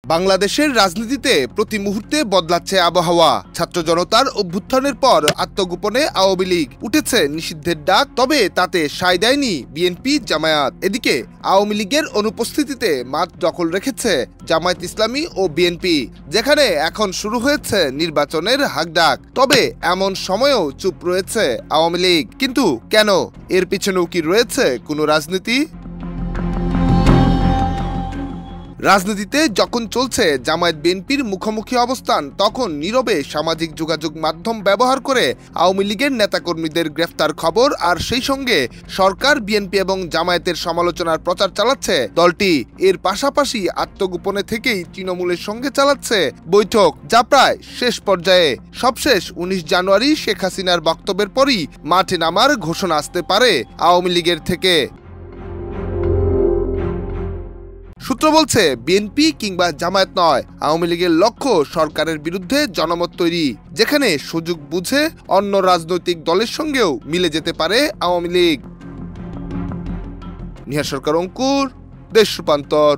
বাংলাদেশের রাজনীতিতে প্রতি মুহূর্তে বদলাচ্ছে আবহাওয়া। ছাত্র জনতার অভ্যুত্থানের পর আত্মগোপনে আওয়ামী লীগ উঠেছে নিষিদ্ধের ডাক, তবে তাতে সায় দেয়নি বিএনপি জামায়াত। এদিকে আওয়ামী লীগের অনুপস্থিতিতে মাঠ দখল রেখেছে জামায়াত ইসলামী ও বিএনপি, যেখানে এখন শুরু হয়েছে নির্বাচনের হাকডাক। তবে এমন সময়েও চুপ রয়েছে আওয়ামী লীগ। কিন্তু কেন? এর পিছনেও কি রয়েছে কোনো রাজনীতি? রাজনীতিতে যখন চলছে জামায়াত বিএনপির মুখোমুখি অবস্থান, তখন নীরবে সামাজিক যোগাযোগ মাধ্যম ব্যবহার করে আওয়ামী লীগের নেতাকর্মীদের গ্রেফতার খবর, আর সেই সঙ্গে সরকার, বিএনপি এবং জামায়াতের সমালোচনার প্রচার চালাচ্ছে দলটি। এর পাশাপাশি আত্মগোপনে থেকেই তৃণমূলের সঙ্গে চালাচ্ছে বৈঠক, যা প্রায় শেষ পর্যায়ে। সবশেষ 19 জানুয়ারি শেখ হাসিনার বক্তব্যের পরই মাঠে নামার ঘোষণা আসতে পারে আওয়ামী লীগের থেকে। সূত্র বলছে, বিএনপি কিংবা জামায়াত নয়, আওয়ামী লীগের লক্ষ্য সরকারের বিরুদ্ধে জনমত তৈরি, যেখানে সুযোগ বুঝে অন্য রাজনৈতিক দলের সঙ্গেও মিলে যেতে পারে আওয়ামী লীগ। নিহার সরকার, অঙ্কুর, দেশ রূপান্তর।